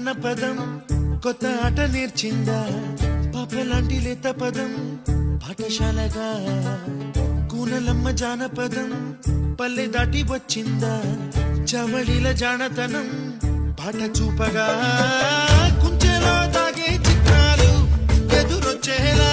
జానపదం కొత్త ఆట నేర్చిందా పాపలాంటి లేత పదం పాఠశాలగా కూనలమ్మ జానపదం పల్లె దాటి వచ్చిందా చవళిల జానతనం పాట చూపగా కుంచెలో దాగే చిత్రాలు ఎదురొచ్చేలా